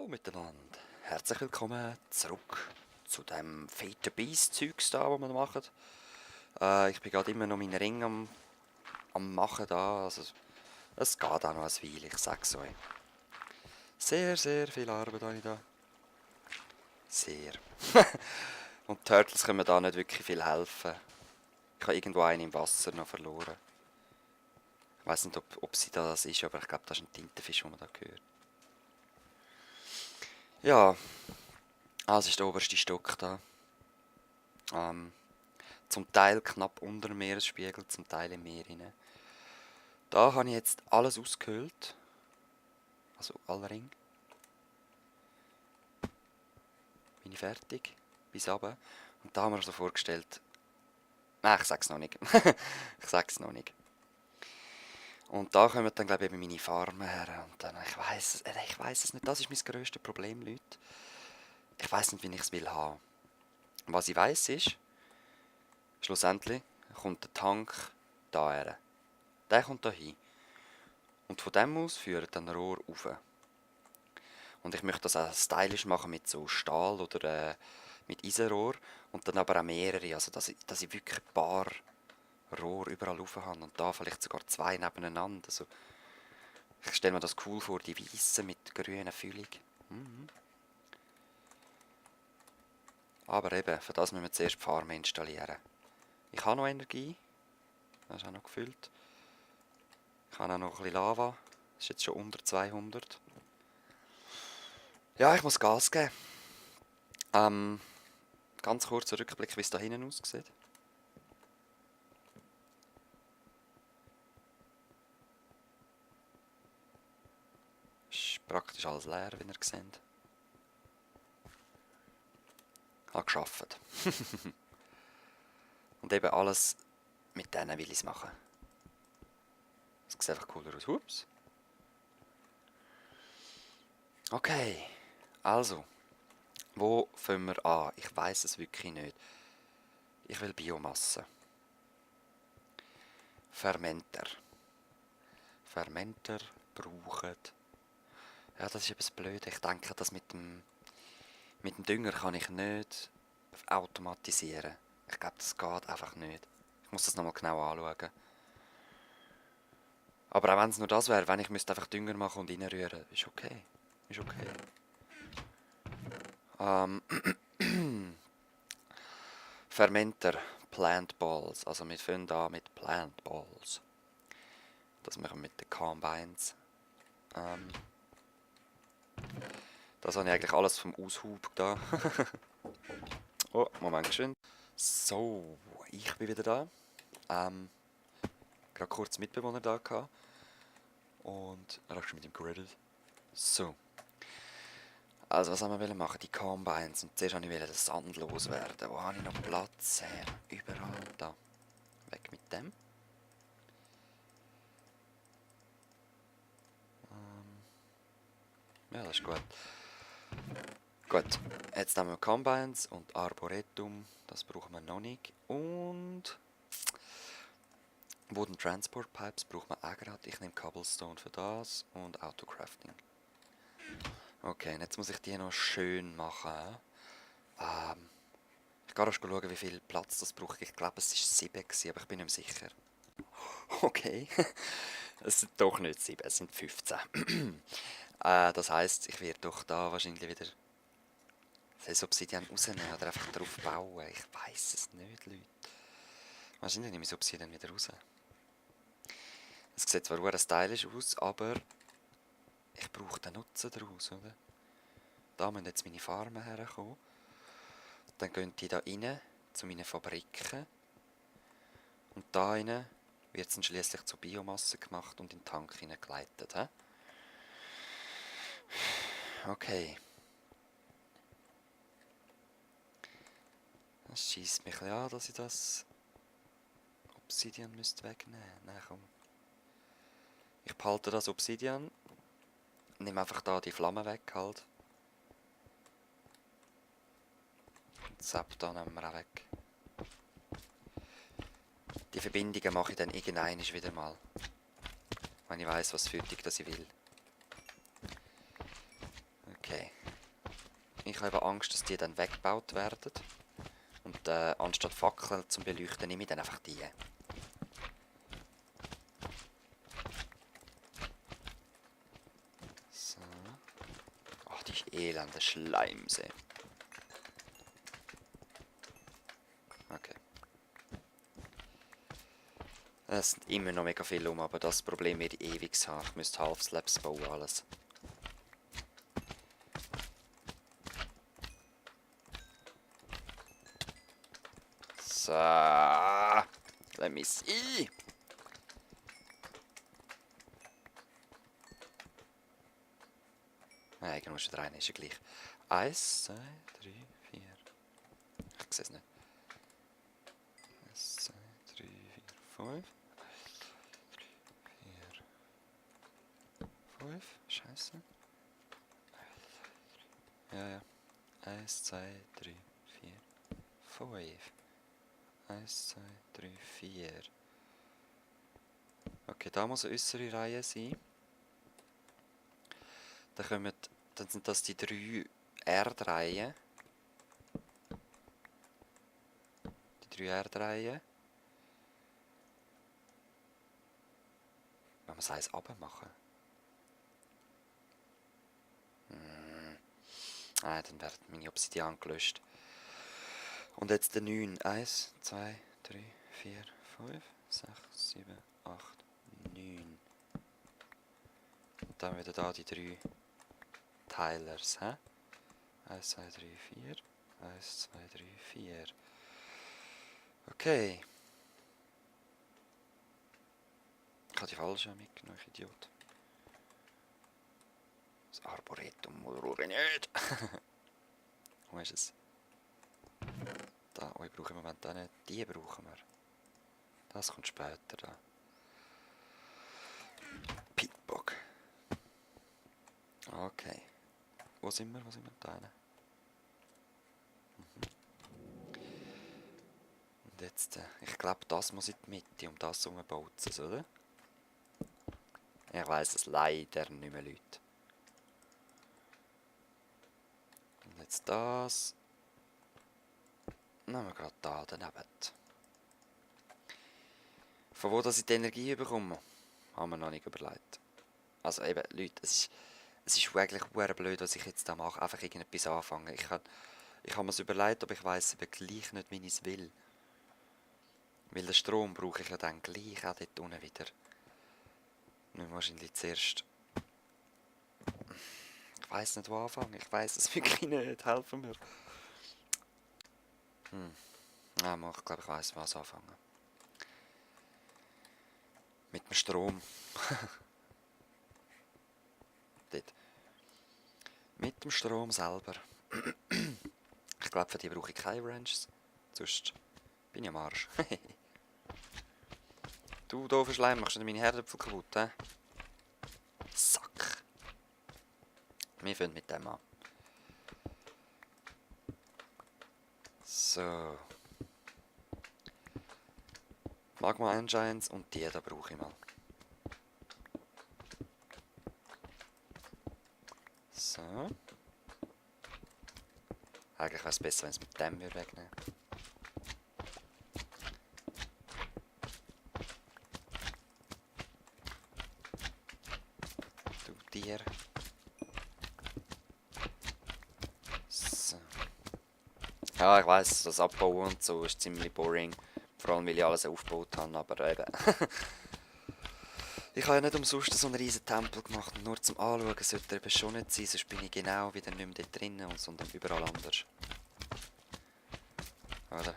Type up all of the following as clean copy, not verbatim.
Hallo miteinander, herzlich willkommen zurück zu dem Fate Beast Zeugs da, was wir machen. Ich bin gerade immer noch meinen Ring am machen da, also es geht auch noch ein Weile, ich sag's euch. Sehr, sehr viel Arbeit habe ich da. Sehr. Und die Turtles können mir da nicht wirklich viel helfen. Ich habe irgendwo einen im Wasser noch verloren. Ich weiß nicht, ob sie das ist, aber ich glaube, das ist ein Tintenfisch, den man da hört. Ja, also ist der oberste Stock da. Zum Teil knapp unter dem Meeresspiegel, zum Teil im Meer hinein. Da habe ich jetzt alles ausgehöhlt. Also alle Ringe. Bin ich fertig. Bis runter. Und da haben wir uns so vorgestellt. Nein, ich sag's noch nicht. Ich sag's noch nicht. Und da kommen dann, glaube ich, eben meine Farmen her. Und dann, ich weiss es nicht. Das ist mein grösstes Problem, Leute. Ich weiss nicht, wie ich es will haben. Was ich weiss ist, schlussendlich kommt der Tank da her. Der kommt da hin. Und von dem aus führt dann Rohr rauf. Und ich möchte das auch stylisch machen mit so Stahl oder mit Eisenrohr. Und dann aber auch mehrere, also dass ich wirklich ein paar Rohr überall rauf habe. Und da vielleicht sogar 2 nebeneinander. Also ich stelle mir das cool vor, die weißen mit grüner Füllung. Aber eben, für das müssen wir zuerst die Farm installieren. Ich habe noch Energie. Das ist auch noch gefüllt. Ich habe auch noch ein bisschen Lava. Das ist jetzt schon unter 200. Ja, ich muss Gas geben. Ganz kurzer Rückblick, wie es da hinten aussieht. Ist praktisch alles leer, wie ihr seht. Ich habe gearbeitet. Und eben alles mit denen will ich es machen. Das sieht einfach cooler aus. Ups. Okay, also. Wo fangen wir an? Ich weiß es wirklich nicht. Ich will Biomasse. Fermenter. Fermenter brauchen. Ja, das ist etwas blöd. Ich denke, das mit dem Dünger kann ich nicht automatisieren. Ich glaube, das geht einfach nicht. Ich muss das nochmal genau anschauen. Aber auch wenn es nur das wäre, wenn ich müsste einfach Dünger machen und reinrühren, ist okay. Ist okay. Fermenter, Plant Balls. Also wir fangen an mit Plant Balls. Das machen wir mit den Combines. Das habe ich eigentlich alles vom Aushub da. Oh, Moment schön. So, ich bin wieder da. Gerade kurz Mitbewohner da gehabt. Und er hat schon mit ihm geredet. So. Also, was haben wir machen? Die Combines. Und zuerst wollte ich den Sand loswerden. Wo habe ich noch Platz? Überall da. Weg mit dem. Ja, das ist gut. Gut, jetzt nehmen wir Combines und Arboretum. Das brauchen wir noch nicht. Und Wooden Transport Pipes brauchen wir auch gerade. Ich nehme Cobblestone für das und Autocrafting. Okay, und jetzt muss ich die noch schön machen. Ich gehe erst schauen, wie viel Platz das braucht. Ich glaube, es war 7, aber ich bin nicht mehr sicher. Okay, es sind doch nicht 7, es sind 15. Das heisst, ich werde doch da wahrscheinlich wieder das Obsidian rausnehmen oder einfach drauf bauen. Ich weiß es nicht, Leute. Wahrscheinlich nehme ich das Obsidian wieder raus. Es sieht zwar sehr stylisch aus, aber ich brauche den Nutzen daraus, oder? Da müssen jetzt meine Farmen herkommen. Dann gehen die da rein zu meinen Fabriken. Und da rein wird es dann schliesslich zu Biomasse gemacht und in den Tank hineingeleitet. He? Okay. Das scheisst mich ein bisschen an, dass ich das Obsidian müsste wegnehmen. Nein, komm. Ich behalte das Obsidian. Nehme einfach da die Flammen weg halt. Und Zap da nehmen wir auch weg. Die Verbindungen mache ich dann irgendwann wieder mal. Wenn ich weiss, was für dich das ich will. Okay, ich habe eben Angst, dass die dann weggebaut werden. Und anstatt Fackeln zum Beleuchten nehme ich dann einfach die. So. Ach, die elende Schleimsee. Okay. Es sind immer noch mega viele um, aber das Problem werde ich ewig haben. Ich müsste Half-Slabs bauen, alles. So. Let me see. Nein, genau, schon rein, ist ja gleich. 1, 2, 3, 4. Ich sehe es nicht. 1, 2, 3, 4, 5. 4, 5. Scheiße. Ja. 1, 2, 3, 4, 5. 1, 2, 3, 4. Okay, da muss eine äußere Reihe sein. Dann sind das die 3 Erdreihen. Die 3 Erdreihen. Wenn wir das eins abmachen. Dann wird meine Obsidian gelöscht. Und jetzt der 9. 1, 2, 3, 4, 5, 6, 7, 8, 9. Und dann wieder da die 3 Teilers. 1, 2, 3, 4. 1, 2, 3, 4. Okay. Ich habe die falsche mitgenommen, ich Idiot. Das Arboretum brauche ich nicht. Wo ist es? Da, ich brauche im Moment auch nicht. Die brauchen wir. Das kommt später da. Pitbock. Okay. Wo sind wir? Da hinten? Und jetzt, ich glaube, das muss in die Mitte, um das herum zu oder? Ich weiss es leider nicht mehr, Leute. Und jetzt das. Nehmen wir gerade da daneben. Von wo dass ich die Energie bekomme, haben wir noch nicht überlegt. Also eben, Leute, es ist wirklich sehr blöd, was ich jetzt da mache. Einfach irgendetwas anfangen. Ich habe mir es überlegt, aber ich weiss eben gleich nicht, wie ich es will. Weil den Strom brauche ich ja dann gleich auch dort unten wieder. Nicht wahrscheinlich zuerst. Ich weiss nicht, wo anfangen. Ich weiss es wirklich nicht. Helfen mir. Ja, ich glaube, ich weiss, was anfangen. Mit dem Strom. Dort. Mit dem Strom selber. Ich glaube, für die brauche ich keine Ranches. Sonst bin ich am Arsch. Du doofer Schleim, machst du meine Herdöpfel kaputt, hä? Sack. Wir fangen mit dem an. So. Magma Engines und die da brauche ich mal. So. Eigentlich wäre es besser, wenn es mit dem wegnehmen. Du Tier. So. Ja, ich weiss, das Abbauen und so ist ziemlich boring. Vor allem, weil ich alles aufgebaut habe, aber eben. Ich habe ja nicht umsonst so einen riesen Tempel gemacht und nur zum Anschauen sollte er eben schon nicht sein, sonst bin ich genau wieder nicht mehr dort drinnen, sondern überall anders. Oder?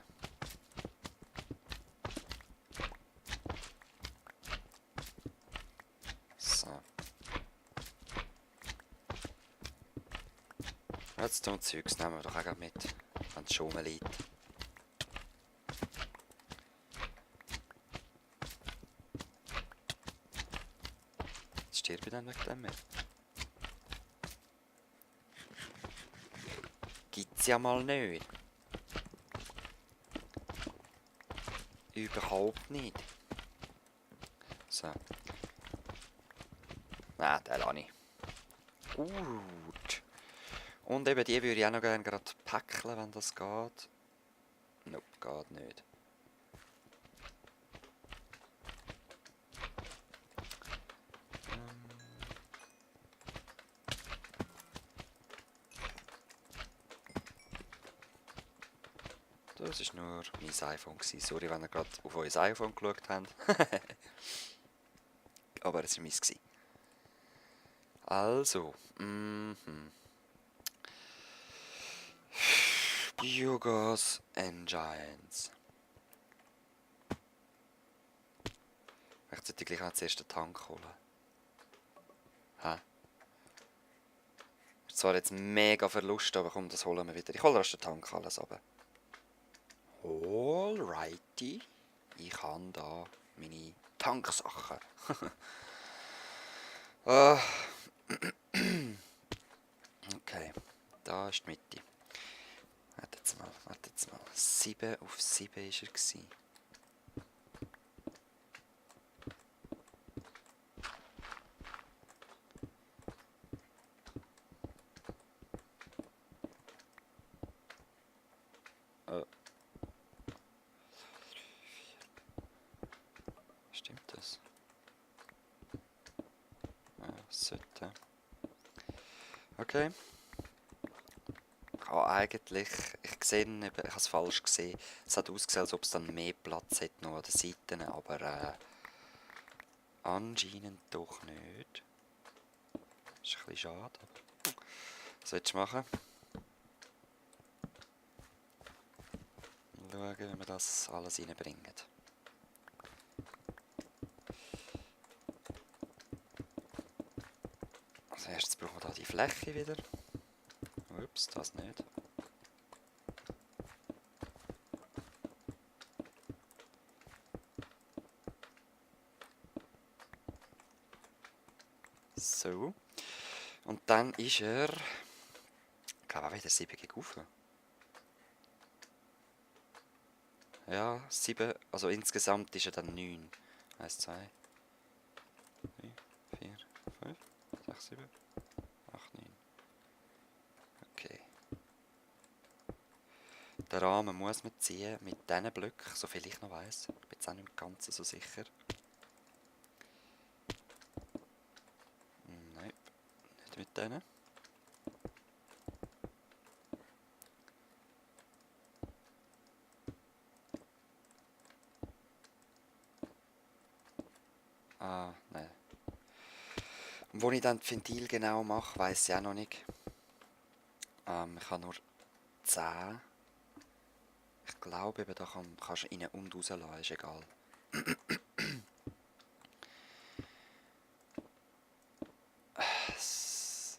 So. Jetzt tun Zeugs nehmen wir doch auch mit, wenn es schon liegt. Jetzt stirbt ich dann wegen dem mehr. Gibt's ja mal nicht. Überhaupt nicht. So. Nein, den lasse ich. Gut. Und eben die würde ich auch noch gerne gerade päckeln, wenn das geht. Nope, geht nicht. Das war nur mein iPhone. Sorry, wenn ihr gerade auf euer iPhone geschaut habt. Aber es war meins. Also, Biogas Engines. Ich sollte gleich auch zuerst den Tank holen. Hä? Ist zwar jetzt mega Verlust, aber komm, das holen wir wieder. Ich hole erst den Tank alles runter. Alrighty. Ich habe da meine Tanksachen. Ah. Okay, da ist die Mitte. Wartet mal. 7 auf 7 war er. Stimmt das? Ja, sollte. Okay. Eigentlich, ich sehe ihn, ich habe es falsch gesehen. Es hat ausgesehen, als ob es dann mehr Platz hätte noch an den Seiten, aber anscheinend doch nicht. Ist ein bisschen schade. Was willst du machen? Mal schauen, wie wir das alles reinbringen. Als erstes brauchen wir hier die Fläche wieder. Ups, das nicht. So. Und dann ist er, ich glaube auch wieder 7 gegen rauf. Ja, 7, also insgesamt ist er dann 9. 1, 2, 3, 4, 5, 6, 7, 8, 9. Okay. Den Rahmen muss man ziehen mit diesen Blöcken, soviel ich noch weiss. Ich bin jetzt auch nicht ganz so sicher. Nein, nicht mit denen. Ah, nein. Und wo ich dann die Ventil genau mache, weiss ich auch noch nicht. Ich habe nur 10. Ich glaube eben, da kannst du rein und rauslassen, ist egal.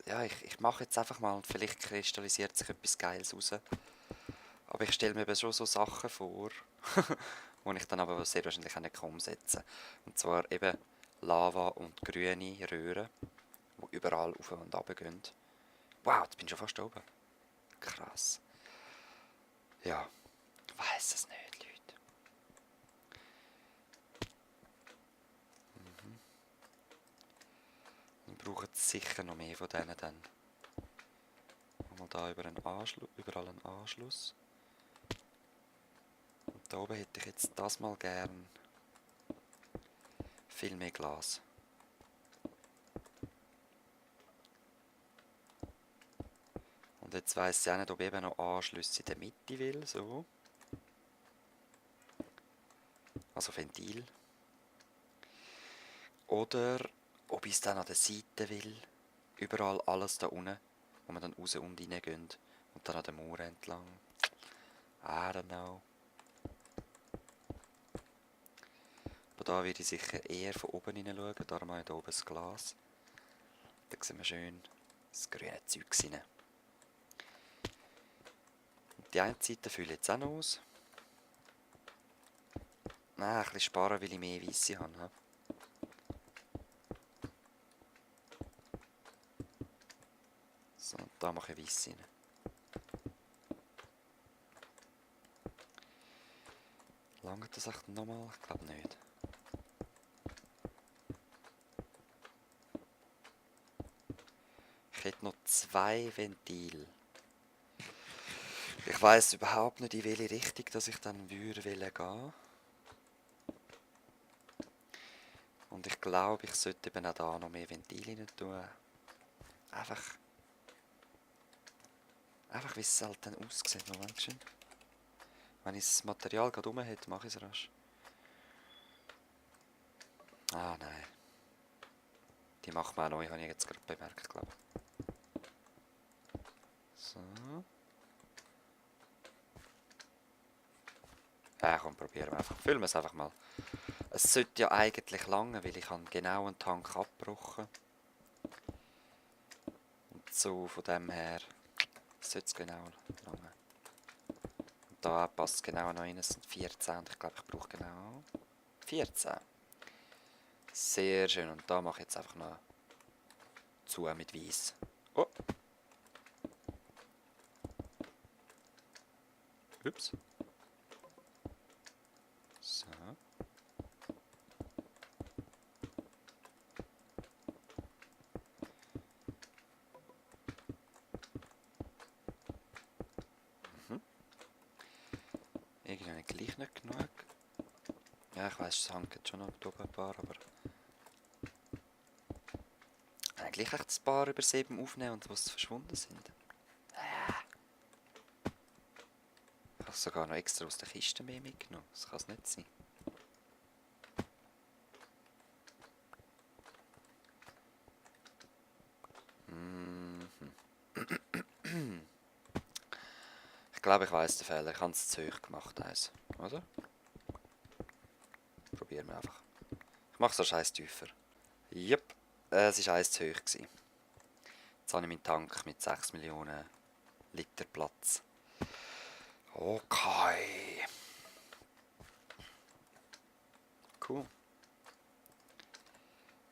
Ja, ich mache jetzt einfach mal und vielleicht kristallisiert sich etwas Geiles raus. Aber ich stelle mir eben schon so Sachen vor, die ich dann aber sehr wahrscheinlich auch nicht umsetzen kann. Und zwar eben Lava und grüne Röhren, die überall auf und runter gehen. Wow, jetzt bin ich schon fast oben. Krass. Ja, ich weiss es nicht, Leute. Wir brauchen sicher noch mehr von denen dann. Mal da überall einen Anschluss. Und da oben hätte ich jetzt das mal gern viel mehr Glas. Und jetzt weiss ich auch nicht, ob ich eben noch Anschlüsse in der Mitte will, so. Also Ventil. Oder ob ich es dann an der Seite will. Überall alles da unten, wo man dann raus und rein gehen. Und dann an der Mauer entlang. I don't know. Aber da würde ich sicher eher von oben hinein schauen. Darum habe ich hier oben das Glas. Da sehen wir schön das grüne Zeug rein. Und die eine Seite fülle ich jetzt auch noch aus. Nein, ein bisschen sparen, weil ich mehr Weisse habe. So, und da mache ich Weisse rein. Langt das echt nochmal? Ich glaube nicht. Ich hätte noch 2 Ventile. Ich weiss überhaupt nicht, in welche Richtung dass ich dann würde gehen. Und ich glaube, ich sollte eben auch da noch mehr Ventile rein tun. Einfach wie es halt dann aussieht. Moment schön. Wenn ich das Material gerade rum hätte, mache ich es rasch. Ah nein. Die macht man auch neu, habe ich jetzt gerade bemerkt, glaube ich. So. Ja, komm, probieren wir einfach. Füllen wir es einfach mal. Es sollte ja eigentlich lange, weil ich habe genau einen Tank abgebrochen. Und so von dem her sollte es genau lange. Und da passt es genau noch rein, es sind 14 und ich glaube, ich brauche genau 14. Sehr schön. Und da mache ich jetzt einfach noch zu mit Weiss. Oh. Ups. So. Irgendwie gleich nicht genug. Ja, ich weiss, es hängt schon noch oben ein paar, aber... Eigentlich echt ein paar über 7 aufnehmen und was verschwunden sind. Ich habe sogar noch extra aus der Kiste mehr mitgenommen. Das kann es nicht sein. Ich glaube, ich weiss den Fehler. Ich habe es zu hoch gemacht, eins. Oder? Probieren wir einfach. Ich mache so scheiß tiefer. Jupp. Es war eins zu hoch gewesen. Jetzt habe ich meinen Tank mit 6 Millionen Liter Platz. Okay. Cool.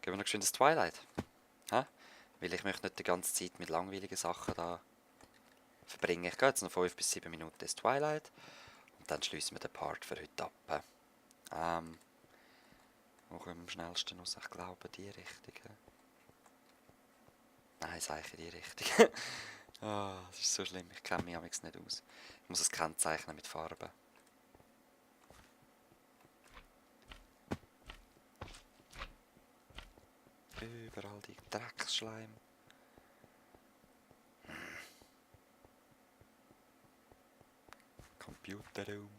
Gehen wir noch schön das Twilight. Ha? Weil ich möchte nicht die ganze Zeit mit langweiligen Sachen da verbringen. Ich gehe jetzt noch 5 bis 7 Minuten ins Twilight. Und dann schließen wir den Part für heute ab. Wo kommen wir am schnellsten raus? Ich glaube, die Richtung. Nein, sicher die Richtung. Oh, das ist so schlimm. Ich kenne mich amigs nicht aus. Ich muss es kennzeichnen mit Farben. Überall die Drecksschleim. Computerraum.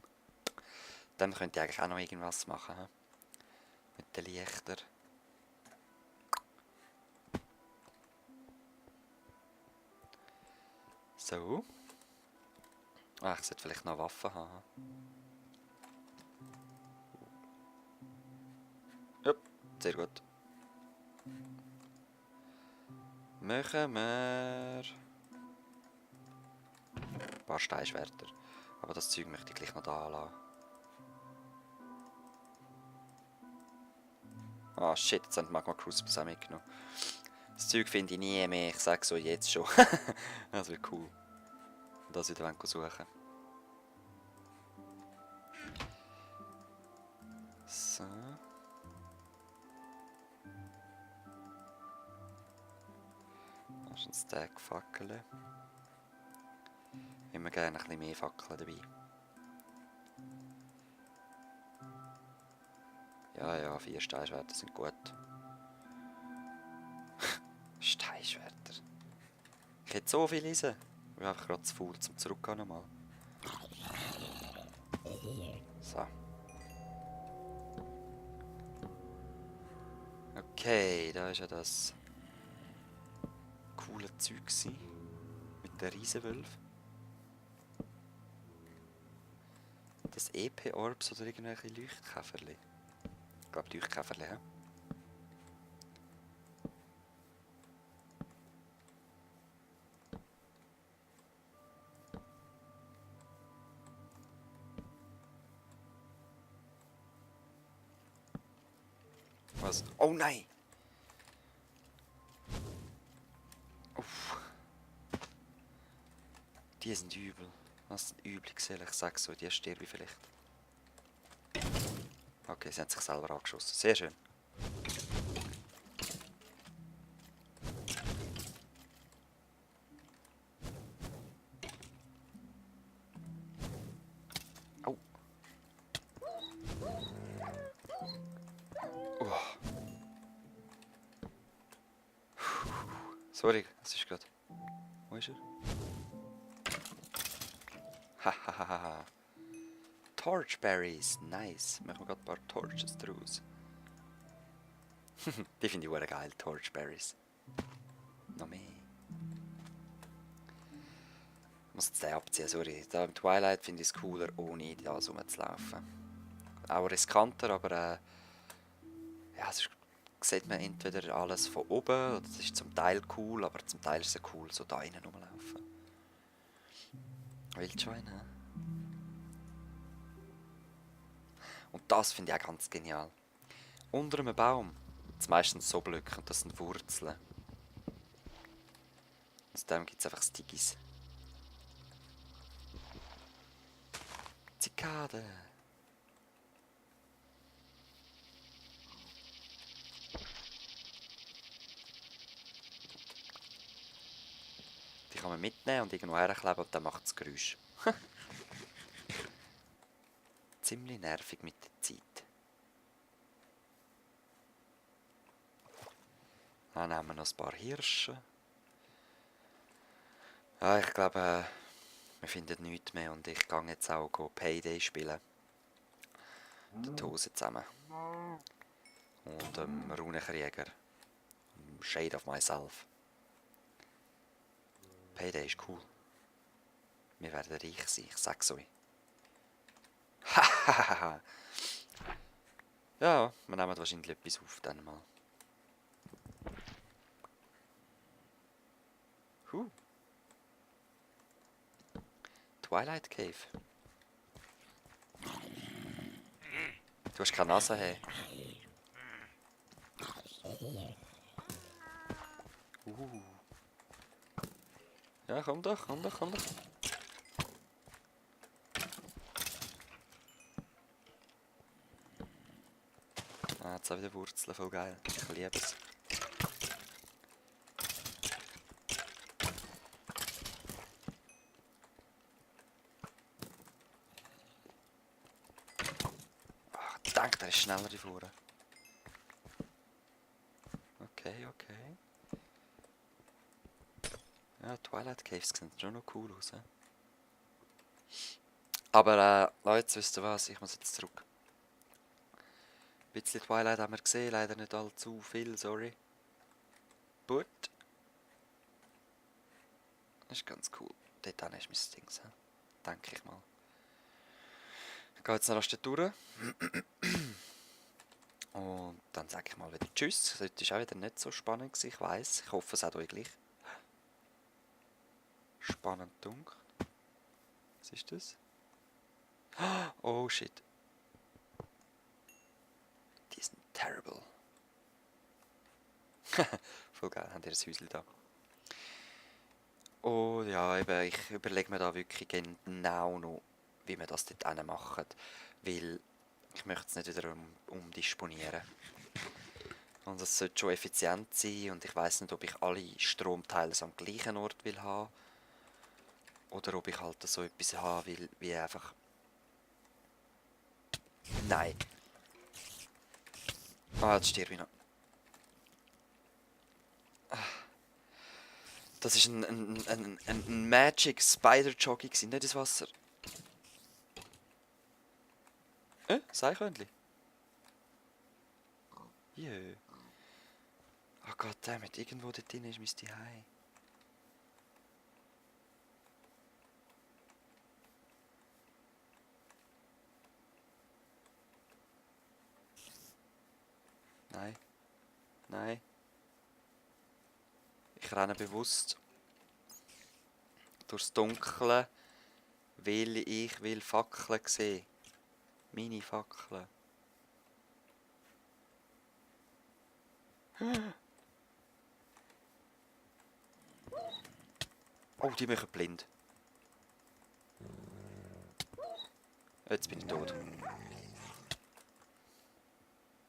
Dann könnte ich eigentlich auch noch irgendwas machen. He? Mit den Lichtern. So. Ah, ich sollte vielleicht noch Waffen haben. Ja, sehr gut. Machen wir ein paar Steinschwerter. Aber das Zeug möchte ich gleich noch da lassen. Ah shit, jetzt haben die Magma Crucibles auch mitgenommen. Das Zeug finde ich nie mehr, ich sage so jetzt schon. Das wird cool. Und das wieder suchen. So. Da ist ein Stack Fackeln. Immer gerne ein bisschen mehr Fackeln dabei. Ja, 4 Steinschwerter sind gut. Steinschwerter. Ich hätte so viel Eisen. Ich bin einfach gerade zu faul zum Zurückgehen nochmal. So. Okay, da ist ja das coole Zeug gewesen. Mit den Riesenwölfen. Das EP-Orbs oder irgendwelche Leuchtkäferli. Ich glaube Leuchtkäferli, hä? Was? Oh nein! Uff. Die sind übel. Das sind übel gesehen, ich sag so, die sterbe ich vielleicht. Okay, sie haben sich selber angeschossen. Sehr schön. Sorry, das ist gerade... Wo ist er? Hahaha. Torchberries, nice. Machen wir gerade ein paar Torches draus. Die finde ich auch geil, Torchberries. Noch mehr. Ich muss jetzt den abziehen, sorry. Da im Twilight finde ich es cooler, ohne das rumzulaufen. Auch riskanter, aber ja, sonst sieht man entweder alles von oben, oder das ist zum Teil cool, aber zum Teil ist es cool, so da rein rumlaufen. Wildschweine, hä? Und das finde ich auch ganz genial. Unter einem Baum, das meistens so Blöcke, und das sind Wurzeln. Aus dem gibt es einfach Stiggis. Zikade. Die kann man mitnehmen und irgendwo herkleben und dann macht es Geräusch. Ziemlich nervig mit der Zeit. Dann nehmen wir noch ein paar Hirsche. Ja, ich glaube, wir finden nichts mehr und ich gehe jetzt auch Payday spielen. Die Hose zusammen. Und Runenkrieger. Shade of Myself. Payday ist cool. Wir werden reich sein, ich sag's euch. Hahaha. Ja, wir nehmen wahrscheinlich etwas auf dann mal. Twilight Cave. Du hast keine Nase, hey. Ja, komm doch, komm doch, komm doch. Ah, jetzt auch wieder Wurzeln, voll geil. Ich liebe es. Ach, ich denke, der ist schneller hier vorne. Okay, okay. Ja, Twilight Caves sehen schon noch cool aus, he? Aber Leute, wisst ihr was? Ich muss jetzt zurück. Ein bisschen Twilight haben wir gesehen, leider nicht allzu viel, sorry. But das ist ganz cool. Dort ist mein Ding, denke ich mal. Ich gehe jetzt noch rasch durch. Und dann sage ich mal wieder Tschüss. Heute war auch wieder nicht so spannend, ich weiss. Ich hoffe, es hat euch gleich spannend dunkel. Was ist das? Oh shit. Die sind terrible. Voll geil, haben die ein Häuschen da. Oh ja, eben, ich überlege mir da wirklich genau noch, wie wir das dort machen. Weil ich möchte es nicht wieder umdisponieren. Und es sollte schon effizient sein und ich weiss nicht, ob ich alle Stromteile am gleichen Ort will haben. Oder ob ich halt so etwas haben will, wie einfach... Nein. Ah, jetzt stirb ich noch. Das ist ein Magic Spider Jockey gewesen, nicht ins Wasser. Seichhörnchen? Jö. Oh Gott, damit irgendwo dort drin ist mein Zuhause. Nein. Nein. Ich renne bewusst durchs Dunkle, weil ich will Fackeln sehen. Meine Fackeln. Oh, die machen blind. Jetzt bin ich tot.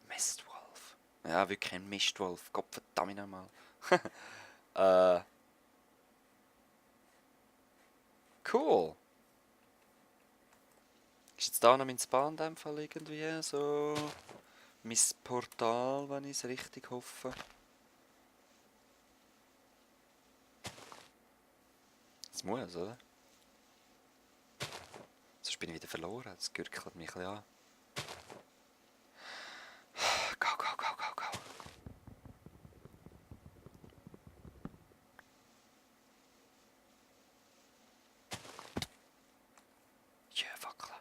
Mistwolf. Ja, wirklich ein Mistwolf. Gott verdammt nochmal. Cool. Ist jetzt da noch mein Spawn in dem Fall irgendwie so... Mein Portal, wenn ich es richtig hoffe. Das muss, oder? Sonst bin ich wieder verloren. Das gürkelt mich ein bisschen an. Go, go, go, go, go. Ja, Fackel.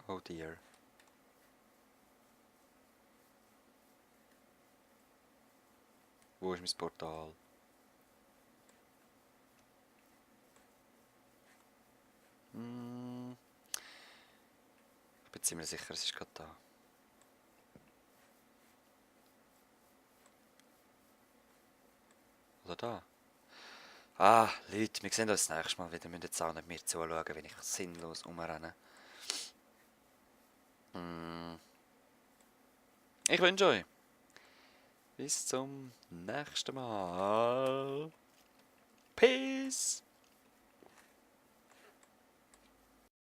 Oh dear. Wo ist mein Portal? Ich bin ziemlich sicher, es ist gerade da. Oder da? Ah, Leute, wir sehen uns das nächste Mal wieder. Wir müssen jetzt auch nicht mehr zuschauen, wenn ich sinnlos rumrenne. Ich wünsche euch bis zum nächsten Mal. Peace!